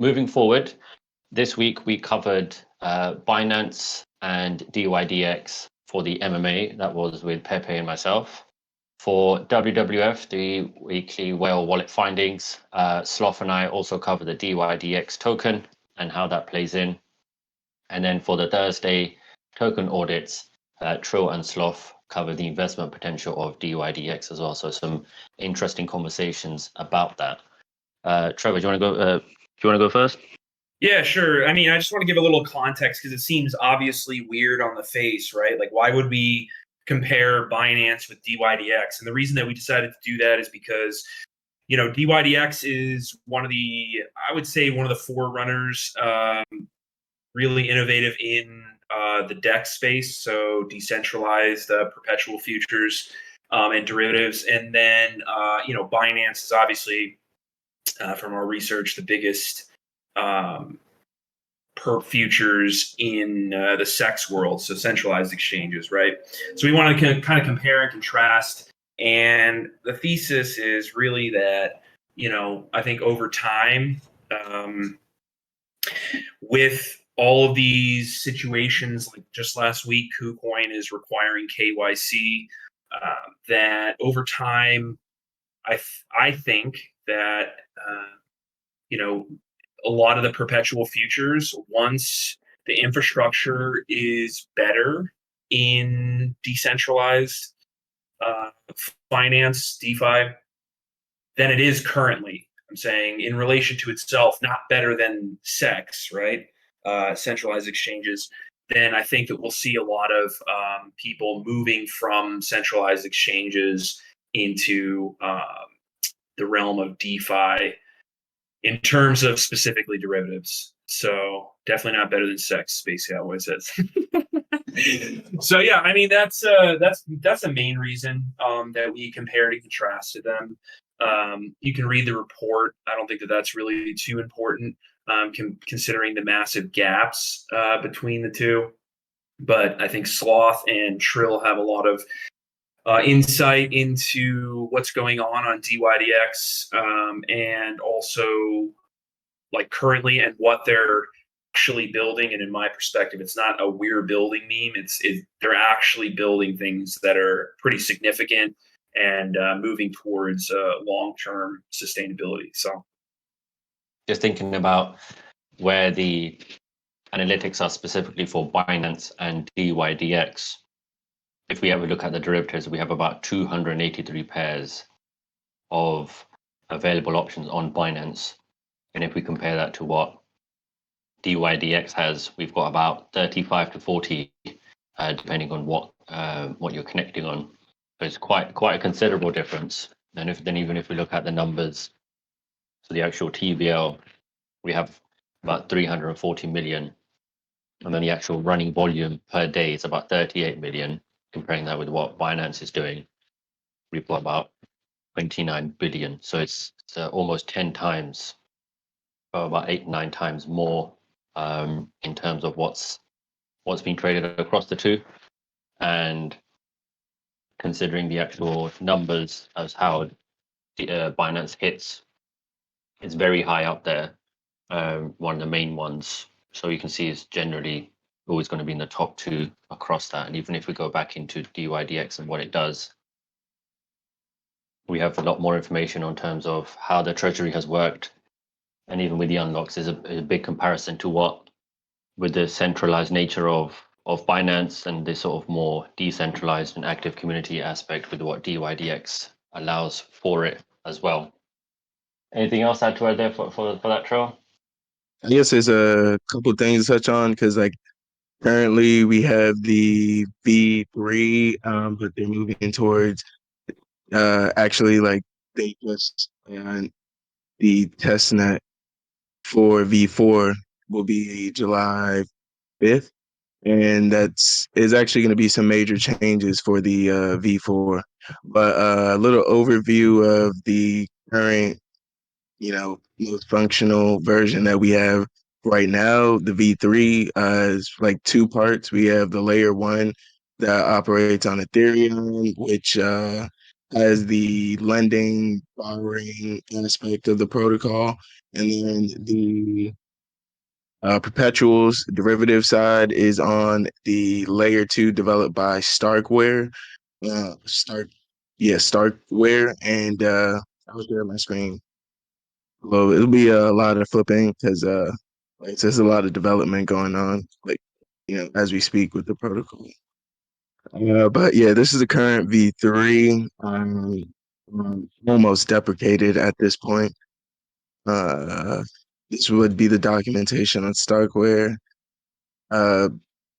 moving forward, this week we covered Binance and dYdX for the MMA. That was with Pepe and myself. For WWF, the weekly whale wallet findings, Sloth and I also cover the dYdX token and how that plays in. And then for the Thursday token audits, Trill and Sloth cover the investment potential of dYdX as well. So some interesting conversations about that. Trevor, do you want to go first? Yeah, sure. I mean, I just want to give a little context because it seems obviously weird on the face, right? Like, why would we compare Binance with dYdX? And the reason that we decided to do that is because, dYdX is one of the forerunners, really innovative in the DEX space, so decentralized perpetual futures and derivatives. And then, Binance is obviously, from our research, the biggest perp futures in the SEX world, so centralized exchanges, right? So we want to kind of compare and contrast. And the thesis is really that, I think over time, with all of these situations, like just last week, KuCoin is requiring KYC, that over time, I think that, a lot of the perpetual futures, once the infrastructure is better in decentralized finance, DeFi, than it is currently. I'm saying in relation to itself, not better than SEX, right? Centralized exchanges. Then I think that we'll see a lot of people moving from centralized exchanges into the realm of DeFi in terms of specifically derivatives. So definitely not better than SEX, basically how it says. So yeah, I mean that's the main reason that we compared and contrasted them. You can read the report. I don't think that that's really too important, considering the massive gaps between the two. But I think Sloth and Trill have a lot of insight into what's going on dYdX, and also like currently and what they're actually building. And in my perspective, it's not a we're building meme. They're actually building things that are pretty significant and moving towards long-term sustainability. So just thinking about where the analytics are specifically for Binance and dYdX. If we ever look at the derivatives, we have about 283 pairs of available options on Binance. And if we compare that to what dYdX has, we've got about 35 to 40, depending on what you're connecting on. So it's quite a considerable difference. And even if we look at the numbers, so the actual TVL, we have about 340 million. And then the actual running volume per day is about 38 million. Comparing that with what Binance is doing, we've got about 29 billion. So it's almost 10 times, or about 8-9 times more in terms of what's being traded across the two. And considering the actual numbers as how Binance hits, it's very high up there. One of the main ones. So you can see it's generally always going to be in the top two across that. And even if we go back into dYdX and what it does, we have a lot more information on terms of how the treasury has worked. And even with the unlocks, there's a big comparison to what, with the centralized nature of Binance and this sort of more decentralized and active community aspect with what dYdX allows for it as well. Anything else to add there for that, Trill? I guess there's a couple of things to touch on because, like, currently we have the V3, but they're moving towards actually, like, they just and the testnet for V4 will be July 5th, and is actually going to be some major changes for the V4. But a little overview of the current, most functional version that we have right now. The V3 is like two parts. We have the layer 1 that operates on Ethereum, which has the lending, borrowing aspect of the protocol, and then the perpetuals derivative side is on the layer 2 developed by StarkWare. StarkWare, and I was there on my screen. Well, it'll be a lot of flipping because like there's a lot of development going on, like as we speak with the protocol. But yeah, this is the current V3, almost deprecated at this point. Uh, this would be the documentation on StarkWare. Uh,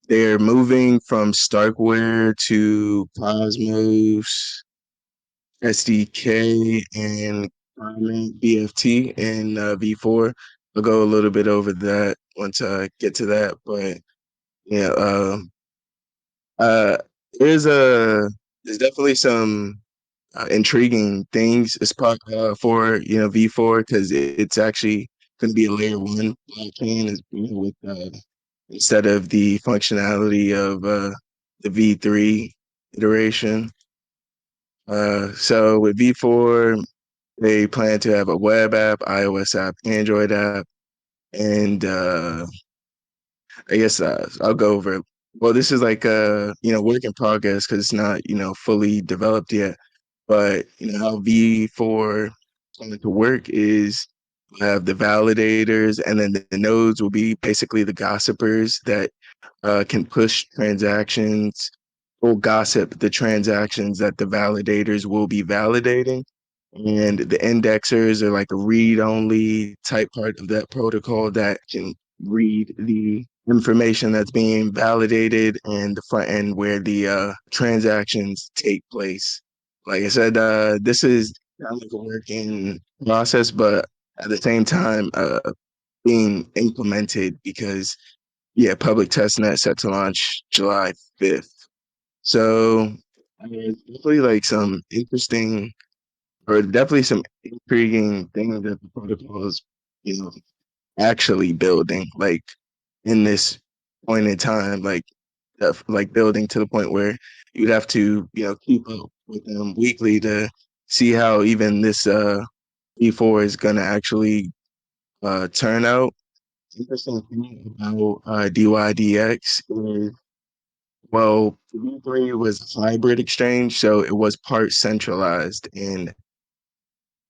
they're moving from StarkWare to Cosmos SDK and BFT in V4. I'll go a little bit over that once I get to that, but yeah, uh, there's a there's definitely some intriguing things as part for V4 because it's actually going to be a layer 1 blockchain with instead of the functionality of the V3 iteration. So with V4, they plan to have a web app, iOS app, Android app, and I guess I'll go over. Well, this is like work in progress because it's not fully developed yet. But how V4 is going to work is we'll have the validators, and then the nodes will be basically the gossipers that can push transactions or gossip the transactions that the validators will be validating. And the indexers are like a read-only type part of that protocol that can read the information that's being validated and the front end where the transactions take place. Like I said, this is kind of like a working process, but at the same time, being implemented because public testnet set to launch July 5th. So definitely like some interesting or definitely some intriguing things that the protocol is, actually building, like in this point in time, like building to the point where you'd have to, keep up with them weekly to see how even this V4 is gonna actually turn out. Interesting thing about dYdX is, well, V3 was a hybrid exchange, so it was part centralized and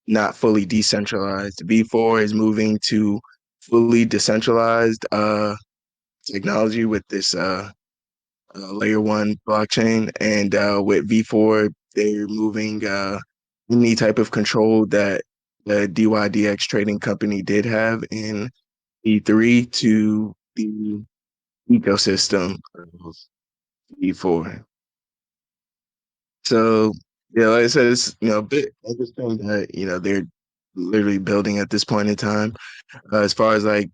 not fully decentralized. V4 is moving to fully decentralized technology with this layer 1 blockchain, and with V4 they're moving any type of control that the dYdX trading company did have in V3 to the ecosystem of V4. So yeah, like I said, it's a bit interesting that they're literally building at this point in time. As far as like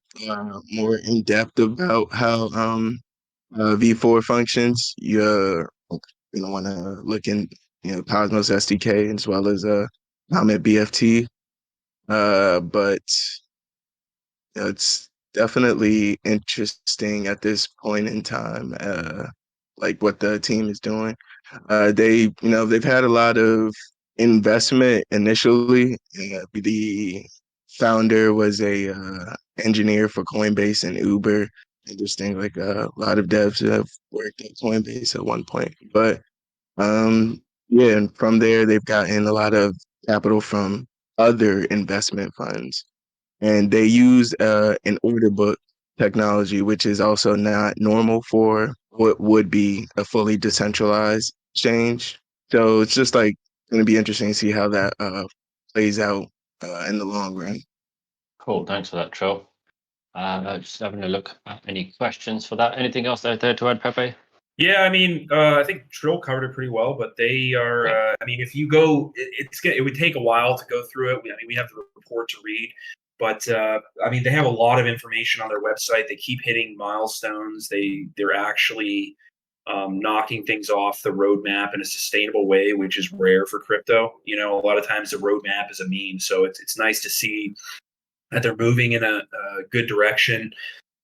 more in depth about how V4 functions, you're gonna want to look in Cosmos SDK as well as Comet BFT. But it's definitely interesting at this point in time, like what the team is doing. They've had a lot of investment initially. The founder was a engineer for Coinbase and Uber. Interesting, like a lot of devs have worked at Coinbase at one point. But yeah, and from there they've gotten a lot of capital from other investment funds, and they use an order book technology, which is also not normal for what would be a fully decentralized exchange. So it's just like going to be interesting to see how that plays out in the long run. Cool. Thanks for that, Trill. Just having a look at any questions for that. Anything else out there to add, Pepe? Yeah, I mean, I think Trill covered it pretty well, but they are. I mean, if you go, it would take a while to go through it. I mean, we have the report to read, but I mean, they have a lot of information on their website. They keep hitting milestones. They're actually knocking things off the roadmap in a sustainable way, which is rare for crypto. A lot of times the roadmap is a meme, so it's nice to see that they're moving in a good direction.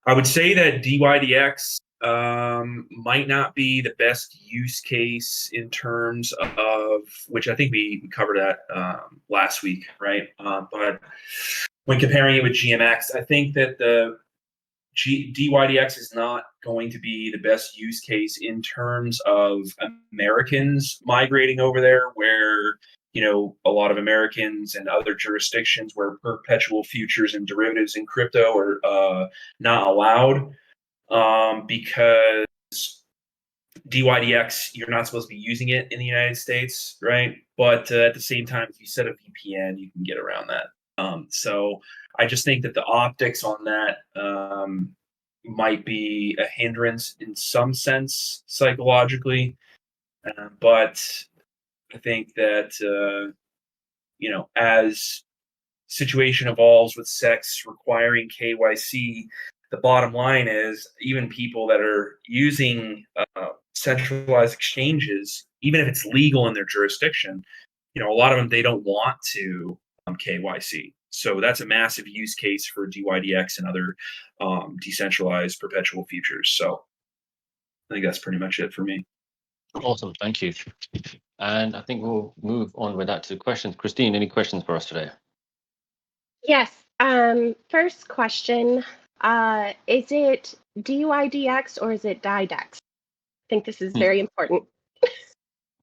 I would say that dYdX might not be the best use case in terms of, which I think we covered that last week, right? But when comparing it with GMX, I think that the dYdX is not going to be the best use case in terms of Americans migrating over there, where a lot of Americans and other jurisdictions where perpetual futures and derivatives in crypto are not allowed, because dYdX, you're not supposed to be using it in the United States, right? But at the same time, if you set a VPN, you can get around that. So I just think that the optics on that might be a hindrance in some sense psychologically. But I think that, as situation evolves with SECs requiring KYC, the bottom line is even people that are using centralized exchanges, even if it's legal in their jurisdiction, a lot of them, they don't want to KYC. So that's a massive use case for dYdX and other decentralized perpetual futures. So I think that's pretty much it for me. Awesome, thank you. And I think we'll move on with that to questions. Christine, any questions for us today? Yes. First question, is it dYdX or is it dYdX? I think this is very important.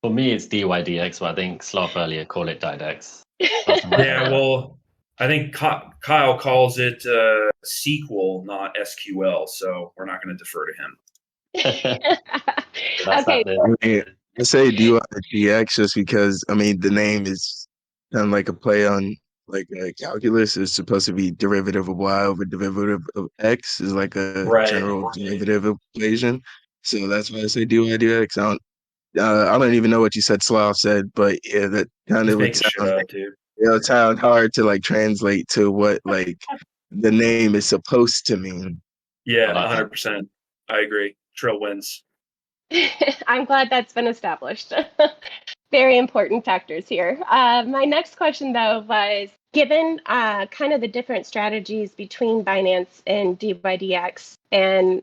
For me, it's dYdX, but I think Slav earlier called it dYdX. Yeah, well, I think Kyle calls it SQL, not SQL, so we're not going to defer to him. Okay. I say dYdX just because, the name is kind of like a play on calculus. Is supposed to be derivative of y over derivative of x is like a general derivative equation. So that's why I say dYdX. I don't even know what you said Slav said, but yeah, that kind of would sound hard to translate to what the name is supposed to mean. Yeah, 100%. I agree. Trill wins. I'm glad that's been established. Very important factors here. My next question, though, was given kind of the different strategies between Binance and dYdX, and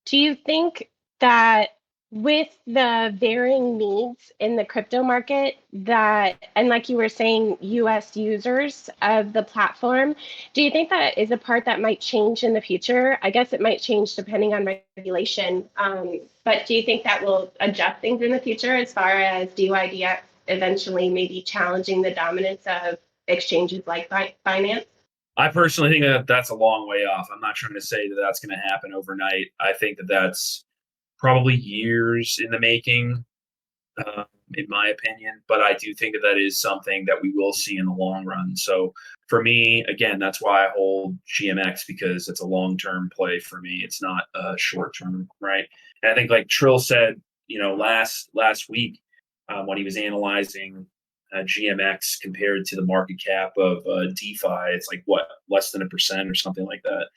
do you think that with the varying needs in the crypto market and like you were saying, US users of the platform, do you think that is a part that might change in the future? I guess it might change depending on regulation. But do you think that will adjust things in the future as far as dYdX eventually maybe challenging the dominance of exchanges like Binance? I personally think that that's a long way off. I'm not trying to say that that's going to happen overnight. I think that that's probably years in the making, in my opinion. But I do think that that is something that we will see in the long run. So for me, again, that's why I hold GMX, because it's a long-term play for me. It's not a short-term, right? And I think like Trill said, last week when he was analyzing GMX compared to the market cap of DeFi, it's like less than 1% or something like that.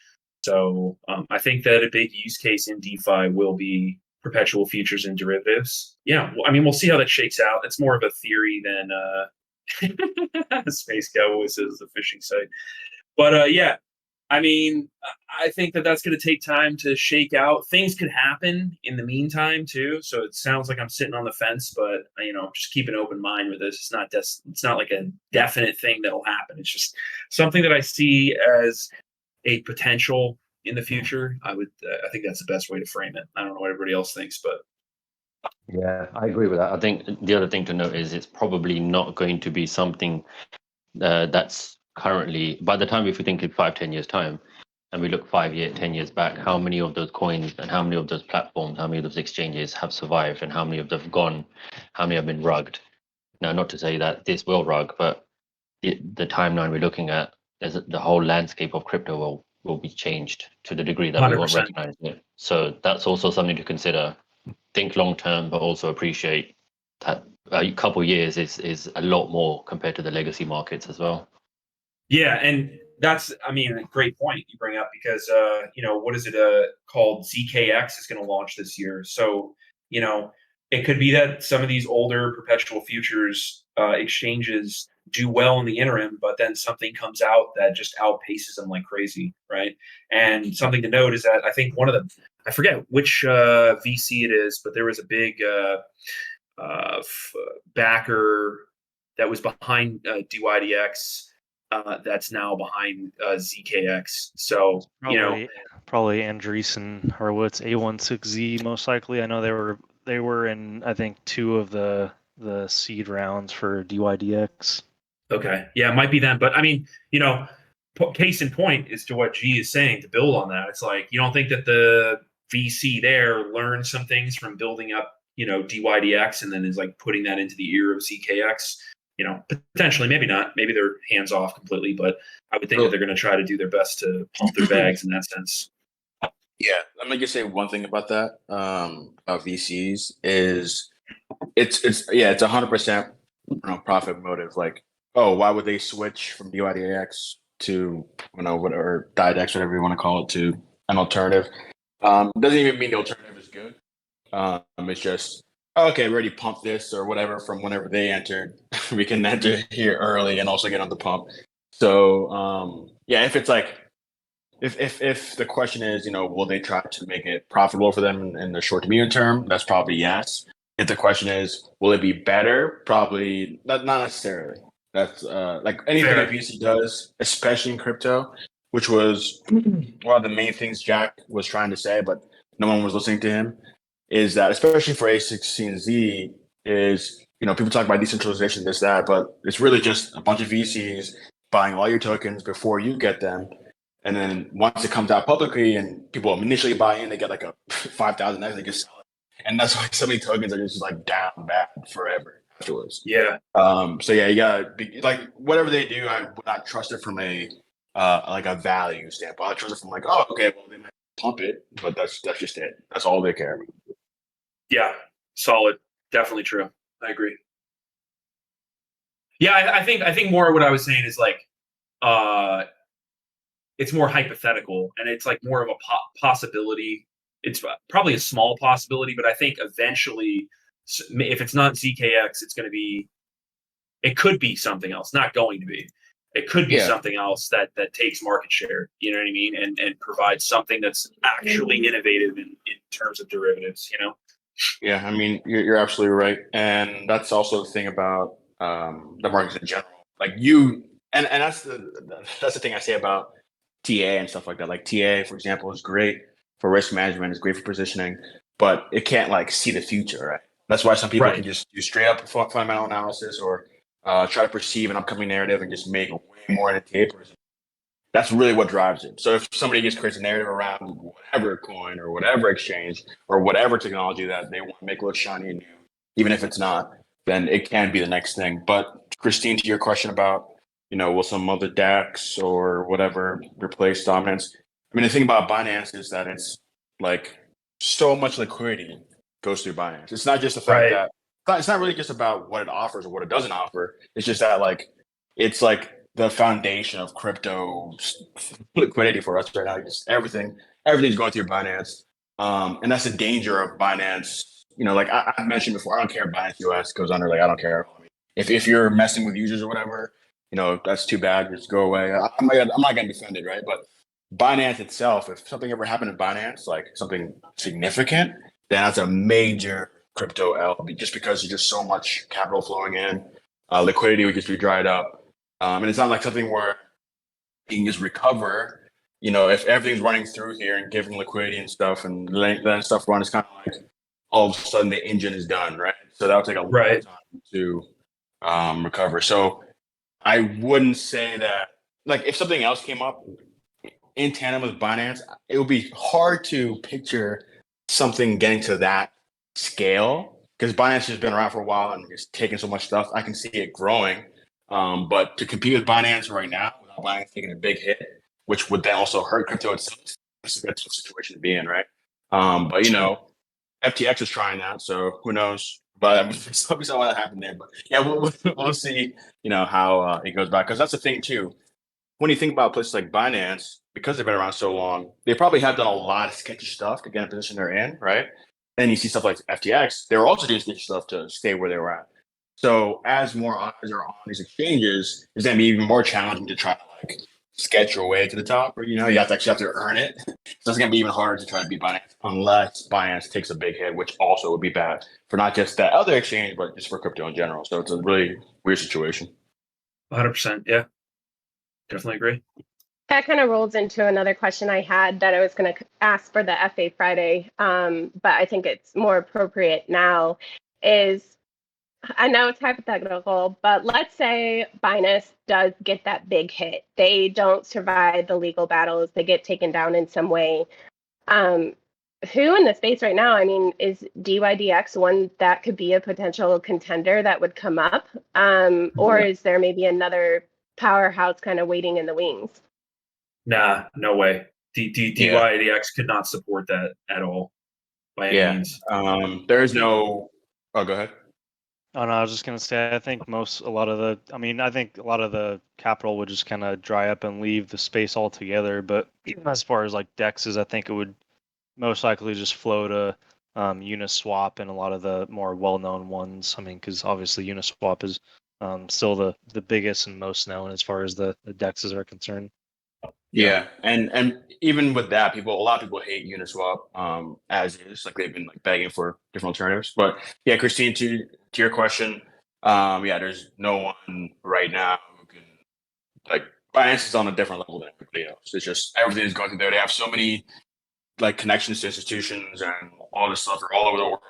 So I think that a big use case in DeFi will be perpetual futures and derivatives. Yeah, we'll see how that shakes out. It's more of a theory than Space Cowboys is a fishing site. But yeah, I think that that's going to take time to shake out. Things could happen in the meantime too. So it sounds like I'm sitting on the fence, but just keep an open mind with this. It's not like a definite thing that'll happen. It's just something that I see as a potential in the future. I think that's the best way to frame it. I don't know what everybody else thinks, but yeah, I agree with that. I think the other thing to note is it's probably not going to be something that's currently, by the time, if we think in 5-10 years time, and we look 10 years back, how many of those coins and how many of those platforms, how many of those exchanges have survived, and how many of them have gone, how many have been rugged. Now, not to say that this will rug, but the timeline we're looking at is that the whole landscape of crypto will be changed to the degree that 100%. We won't recognize it. So that's also something to consider. Think long term, but also appreciate that a couple of years is a lot more compared to the legacy markets as well. Yeah, and that's, a great point you bring up, because what is it called? ZKX is going to launch this year. So it could be that some of these older perpetual futures exchanges do well in the interim, but then something comes out that just outpaces them like crazy, right? And something to note is that I think one of the, I forget which VC it is, but there was a big backer that was behind dYdX that's now behind ZKX. So, probably Andreessen Horowitz A16Z most likely. I know they were in, I think, 2 of the seed rounds for dYdX. Okay, yeah, it might be them, but I mean, case in point is to what G is saying, to build on that. It's like, you don't think that the VC there learned some things from building up, dYdX, and then is like putting that into the ear of ZKX? Potentially, maybe not. Maybe they're hands off completely, but I would think that they're going to try to do their best to pump their bags in that sense. Yeah, let me just say one thing about that. About VCs is it's 100% profit motive. Like, oh, why would they switch from dYdX to whatever dYdX, whatever you want to call it, to an alternative? Doesn't even mean the alternative is good. It's just, okay, we already pumped this or whatever from whenever they entered. We can enter here early and also get on the pump. So if it's like, if the question is, will they try to make it profitable for them in the short to medium term? That's probably yes. If the question is, will it be better? Probably not necessarily. That's like anything a VC does, especially in crypto, which was one of the main things Jack was trying to say, but no one was listening to him, is that especially for A16Z is, people talk about decentralization, this, that, but it's really just a bunch of VCs buying all your tokens before you get them. And then once it comes out publicly and people initially buy in, they get like a 5,000X, they just sell it. And that's why so many tokens are just like down bad forever afterwards. Yeah. So yeah, you gotta be like, whatever they do, I would not trust it from a value standpoint. I trust it from like, oh, okay, well they might pump it, but that's just it. That's all they care about. Yeah, solid. Definitely true. I agree. Yeah, I think more what I was saying is like, it's more hypothetical, and it's like more of a possibility. It's probably a small possibility, but I think eventually, if it's not ZKX, it could be something else. Not going to be. It could be something else that takes market share. You know what I mean? And provides something that's actually innovative in terms of derivatives. Yeah, I mean, you're absolutely right, and that's also the thing about the markets in general. Like and that's the thing I say about TA and stuff like that. Like TA, for example, is great for risk management, is great for positioning, but it can't like see the future, right? That's why some people can just do straight up fundamental analysis or try to perceive an upcoming narrative and just make way more in a TA person. That's really what drives it. So if somebody just creates a narrative around whatever coin or whatever exchange or whatever technology that they want to make look shiny and new, even if it's not, then it can be the next thing. But Christine, to your question about, will some other DAX or whatever replace dominance? I mean, the thing about Binance is that it's like so much liquidity goes through Binance. It's not just the fact that it's not really just about what it offers or what it doesn't offer. It's just that like it's like the foundation of crypto liquidity for us right now. Just everything's going through Binance, and that's the danger of Binance. Like I mentioned before, I don't care if Binance US goes under. Like I don't care. I mean, if you're messing with users or whatever, that's too bad. Just go away. I'm not gonna defend it, right? But Binance itself, if something ever happened in Binance, like something significant, then that's a major crypto L, just because there's just so much capital flowing in. Liquidity would just be dried up. And it's not like something where you can just recover, if everything's running through here and giving liquidity and stuff and letting stuff run, it's kind of like all of a sudden the engine is done, right? So that'll take a long time to recover. So I wouldn't say that, like, if something else came up in tandem with Binance, it would be hard to picture something getting to that scale because Binance has been around for a while and it's taken so much stuff. I can see it growing. But to compete with Binance right now, without Binance taking a big hit, which would then also hurt crypto itself, that's a good situation to be in, right? But FTX is trying that, so who knows? But there's probably something that happened there. But yeah, we'll see, how it goes back. Because that's the thing too. When you think about places like Binance, because they've been around so long, they probably have done a lot of sketchy stuff to get in a position they're in, right? And you see stuff like FTX, they were also doing sketchy stuff to stay where they were at. So as more eyes are on these exchanges, it's going to be even more challenging to try to like sketch your way to the top, or you actually have to earn it. So it's going to be even harder to try to beat Binance unless Binance takes a big hit, which also would be bad for not just that other exchange, but just for crypto in general. So it's a really weird situation. 100%. Yeah, definitely agree. That kind of rolls into another question I had that I was going to ask for the FA Friday, but I think it's more appropriate now. I know it's hypothetical, but let's say Binance does get that big hit. They don't survive the legal battles. They get taken down in some way. Who in the space right now, I mean, is dYdX one that could be a potential contender that would come up? Or is there maybe another powerhouse kind of waiting in the wings? Nah, no way. dYdX could not support that at all by any means. There is no. Oh, go ahead. Oh no, I was just gonna say I think a lot of the capital would just kind of dry up and leave the space altogether. But as far as like DEXs, I think it would most likely just flow to Uniswap and a lot of the more well-known ones. I mean, because obviously Uniswap is still the biggest and most known as far as the DEXs are concerned. Yeah, and even with that, a lot of people hate Uniswap as is. Like they've been like begging for different alternatives. But yeah, Christine, to your question, there's no one right now who can like Binance is on a different level than everybody else. It's just everything is going through there. They have so many like connections to institutions and all this stuff are all over the world.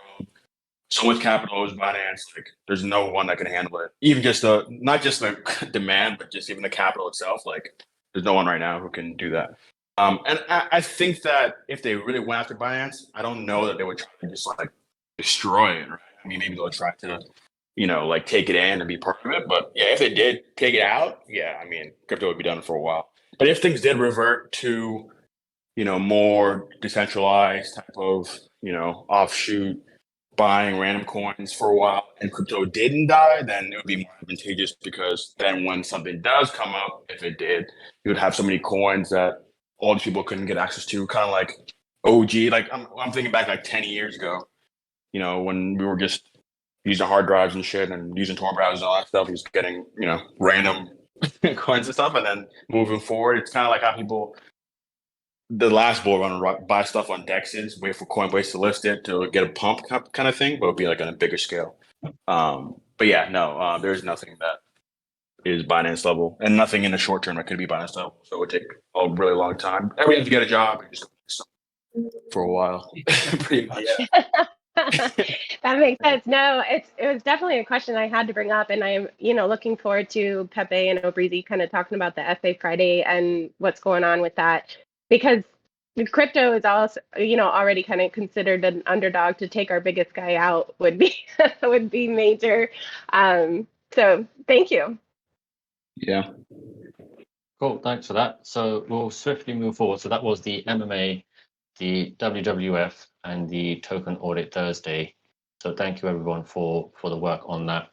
So much capital is Binance. Like there's no one that can handle it. Even just not just the demand, but just even the capital itself. Like there's no one right now who can do that. And I think that if they really went after Binance, I don't know that they would try to just like destroy it. Right? I mean, maybe they'll try to, like take it in and be part of it. But yeah, if they did take it out, yeah, I mean, crypto would be done for a while. But if things did revert to, more decentralized type of, offshoot buying random coins for a while and crypto didn't die, then it would be more advantageous because then when something does come up, if it did, you would have so many coins that all these people couldn't get access to, kind of like OG. Like I'm thinking back like 10 years ago, when we were just using hard drives and shit and using Tor browsers and all that stuff, just getting, random coins and stuff. And then moving forward, it's kind of like how people the last bull run buy stuff on DEXs, wait for Coinbase to list it to get a pump kind of thing, but it'll be like on a bigger scale. But yeah, no, there's nothing that is Binance level and nothing in the short term that could be Binance level. So it would take a really long time. Everybody has to get a job and just for a while, pretty much. That makes sense. No, it was definitely a question I had to bring up, and I'm looking forward to Pepe and Obrizi kind of talking about the FA Friday and what's going on with that, because crypto is also already kind of considered an underdog. To take our biggest guy out would be major. So thank you. Yeah. Cool, thanks for that. So we'll swiftly move forward. So that was the MMA, the WWF, and the Token Audit Thursday. So thank you everyone for the work on that.